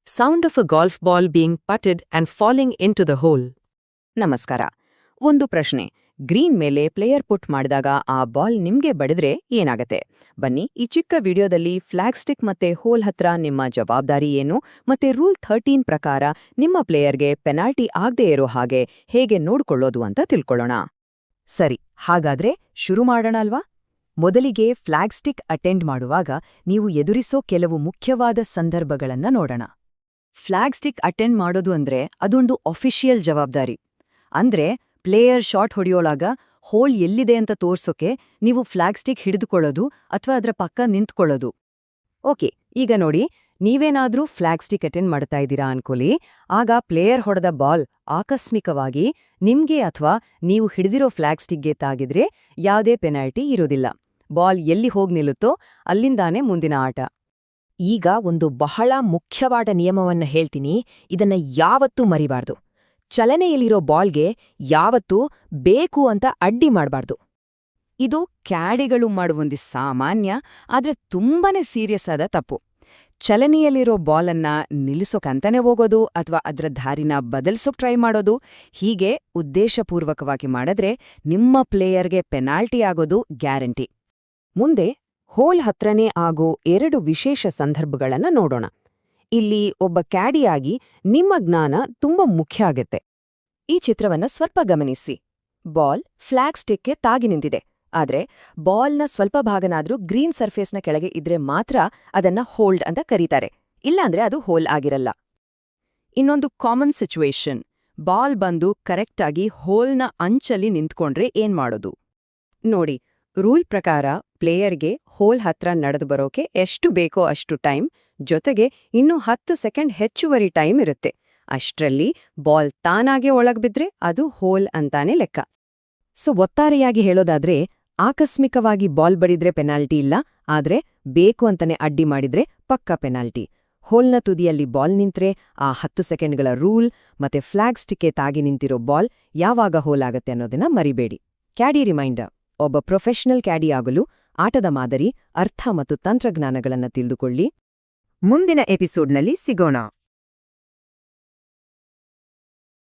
Sound of a golf ball being putted and falling into the hole. ನಮಸ್ಕಾರ. ಒಂದು ಪ್ರಶ್ನೆ. Green ಮೇಲೆ player ಪುಟ್ ಮಾಡಿದಾಗ ಆ ಬಾಲ್ ನಿಮ್ಗೆ ಬಡಿದ್ರೆ ಏನಾಗತ್ತೆ? ಬನ್ನಿ, ಈ ಚಿಕ್ಕ ವಿಡಿಯೋದಲ್ಲಿ ಫ್ಲಾಗ್ ಸ್ಟಿಕ್ ಮತ್ತೆ ಹೋಲ್ ಹತ್ರ ನಿಮ್ಮ ಜವಾಬ್ದಾರಿ ಏನು ಮತ್ತೆ ರೂಲ್ 13 ಪ್ರಕಾರ ನಿಮ್ಮ ಪ್ಲೇಯರ್ಗೆ ಪೆನಾಲ್ಟಿ ಆಗದೇ ಇರೋ ಹಾಗೆ ಹೇಗೆ ನೋಡ್ಕೊಳ್ಳೋದು ಅಂತ ತಿಳ್ಕೊಳ್ಳೋಣ. ಸರಿ, ಹಾಗಾದ್ರೆ ಶುರು ಮಾಡೋಣ ಅಲ್ವಾ? ಮೊದಲಿಗೆ ಫ್ಲಾಗ್ ಸ್ಟಿಕ್ ಅಟೆಂಡ್ ಮಾಡುವಾಗ ನೀವು ಎದುರಿಸೋ ಕೆಲವು ಮುಖ್ಯವಾದ ಸಂದರ್ಭಗಳನ್ನ ನೋಡೋಣ. ಫ್ಲಾಗ್ ಸ್ಟಿಕ್ ಅಟೆಂಡ್ ಮಾಡೋದು ಅಂದ್ರೆ ಅದೊಂದು ಅಫಿಷಿಯಲ್ ಜವಾಬ್ದಾರಿ. ಅಂದ್ರೆ ಪ್ಲೇಯರ್ ಶಾಟ್ ಹೊಡೆಯೋಳಾಗ ಹೋಲ್ ಎಲ್ಲಿದೆ ಅಂತ ತೋರ್ಸೋಕೆ ನೀವು ಫ್ಲಾಗ್ ಸ್ಟಿಕ್ ಹಿಡಿದುಕೊಳ್ಳೋದು ಅಥವಾ ಅದರ ಪಕ್ಕ ನಿಂತ್ಕೊಳ್ಳೋದು. ಓಕೆ, ಈಗ ನೋಡಿ, ನೀವೇನಾದ್ರೂ ಫ್ಲಾಗ್ ಸ್ಟಿಕ್ ಅಟೆಂಡ್ ಮಾಡ್ತಾ ಇದ್ದೀರಾ ಅನ್ಕೊಳ್ಳಿ. ಆಗ ಪ್ಲೇಯರ್ ಹೊಡೆದ ಬಾಲ್ ಆಕಸ್ಮಿಕವಾಗಿ ನಿಮ್ಗೆ ಅಥವಾ ನೀವು ಹಿಡಿದಿರೋ ಫ್ಲಾಗ್ ಸ್ಟಿಕ್ಗೆ ತಾಗಿದ್ರೆ ಯಾವುದೇ ಪೆನಾಲ್ಟಿ ಇರೋದಿಲ್ಲ. ಬಾಲ್ ಎಲ್ಲಿ ಹೋಗಿ ನಿಲ್ಲುತ್ತೋ ಅಲ್ಲಿಂದಾನೇ ಮುಂದಿನ ಆಟ. ಈಗ ಒಂದು ಬಹಳ ಮುಖ್ಯವಾದ ನಿಯಮವನ್ನ ಹೇಳ್ತೀನಿ, ಇದನ್ನ ಯಾವತ್ತೂ ಮರಿಬಾರ್ದು. ಚಲನೆಯಲ್ಲಿರೋ ಬಾಲ್ಗೆ ಯಾವತ್ತೂ ಬೇಕು ಅಂತ ಅಡ್ಡಿ ಮಾಡಬಾರ್ದು. ಇದು ಕ್ಯಾಡಿಗಳು ಮಾಡುವೊಂದು ಸಾಮಾನ್ಯ ಆದ್ರೆ ತುಂಬಾನೇ ಸೀರಿಯಸ್ ಆದ ತಪ್ಪು. ಚಲನೆಯಲ್ಲಿರೋ ಬಾಲನ್ನ ನಿಲ್ಲಿಸೋಕಂತಾನೆ ಹೋಗೋದು ಅಥವಾ ಅದರ ದಾರಿನ ಬದಲಿಸೋಕ್ ಟ್ರೈ ಮಾಡೋದು, ಹೀಗೆ ಉದ್ದೇಶಪೂರ್ವಕವಾಗಿ ಮಾಡಿದ್ರೆ ನಿಮ್ಮ ಪ್ಲೇಯರ್ಗೆ ಪೆನಾಲ್ಟಿ ಆಗೋದು ಗ್ಯಾರಂಟಿ. ಮುಂದೆ ಹೋಲ್ ಹತ್ರನೇ ಆಗೋ 2 ವಿಶೇಷ ಸಂದರ್ಭಗಳನ್ನ ನೋಡೋಣ. ಇಲ್ಲಿ ಒಬ್ಬ ಕ್ಯಾಡಿಯಾಗಿ ನಿಮ್ಮ ಜ್ಞಾನ ತುಂಬಾ ಮುಖ್ಯ ಆಗತ್ತೆ. ಈ ಚಿತ್ರವನ್ನ ಸ್ವಲ್ಪ ಗಮನಿಸಿ. ಬಾಲ್ ಫ್ಲಾಗ್ ಸ್ಟಿಕ್ಗೆ ತಾಗಿ ನಿಂತಿದೆ. ಆದ್ರೆ ಬಾಲ್ನ ಸ್ವಲ್ಪ ಭಾಗನಾದ್ರೂ ಗ್ರೀನ್ ಸರ್ಫೇಸ್ನ ಕೆಳಗೆ ಇದ್ರೆ ಮಾತ್ರ ಅದನ್ನ ಹೋಲ್ಡ್ ಅಂತ ಕರೀತಾರೆ, ಇಲ್ಲಾಂದ್ರೆ ಅದು ಹೋಲ್ ಆಗಿರಲ್ಲ. ಇನ್ನೊಂದು ಕಾಮನ್ ಸಿಚುವೇಶನ್, ಬಾಲ್ ಬಂದು ಕರೆಕ್ಟಾಗಿ ಹೋಲ್ನ ಅಂಚಲ್ಲಿ ನಿಂತ್ಕೊಂಡ್ರೆ ಏನ್ ಮಾಡೋದು? ನೋಡಿ, ರೂಲ್ ಪ್ರಕಾರ ಪ್ಲೇಯರ್ಗೆ ಹೋಲ್ ಹತ್ರ ನಡೆದು ಬರೋಕೆ ಎಷ್ಟು ಬೇಕೋ ಅಷ್ಟು ಟೈಮ್, ಜೊತೆಗೆ ಇನ್ನೂ 10 ಸೆಕೆಂಡ್ ಹೆಚ್ಚುವರಿ ಟೈಮ್ ಇರುತ್ತೆ. ಅಷ್ಟ್ರಲ್ಲಿ ಬಾಲ್ ತಾನಾಗೆ ಒಳಗ್ಬಿದ್ರೆ ಅದು ಹೋಲ್ ಅಂತಾನೆ ಲೆಕ್ಕ. ಸೊ ಒತ್ತಾರೆಯಾಗಿ ಹೇಳೋದಾದ್ರೆ, ಆಕಸ್ಮಿಕವಾಗಿ ಬಾಲ್ ಬಡಿದ್ರೆ ಪೆನಾಲ್ಟಿ ಇಲ್ಲ, ಆದ್ರೆ ಬೇಕು ಅಂತಾನೆ ಅಡ್ಡಿ ಮಾಡಿದ್ರೆ ಪಕ್ಕಾ ಪೆನಾಲ್ಟಿ. ಹೋಲ್ನ ತುದಿಯಲ್ಲಿ ಬಾಲ್ ನಿಂತ್ರೆ ಆ 10 ಸೆಕೆಂಡ್ಗಳ ರೂಲ್ ಮತ್ತೆ ಫ್ಲಾಗ್ ಸ್ಟಿಕ್ಗೆ ತಾಗಿ ನಿಂತಿರೋ ಬಾಲ್ ಯಾವಾಗ ಹೋಲ್ ಆಗತ್ತೆ ಅನ್ನೋದನ್ನ ಮರಿಬೇಡಿ. ಕ್ಯಾಡಿ ರಿಮೈಂಡರ್: ಒಬ್ಬ ಪ್ರೊಫೆಷನಲ್ ಕ್ಯಾಡಿ ಆಗಲು ಆಟದ ಮಾದರಿ, ಅರ್ಥ ಮತ್ತು ತಂತ್ರಜ್ಞಾನಗಳನ್ನ ತಿಳಿದುಕೊಳ್ಳಿ. ಮುಂದಿನ ಎಪಿಸೋಡ್ನಲ್ಲಿ ಸಿಗೋಣ.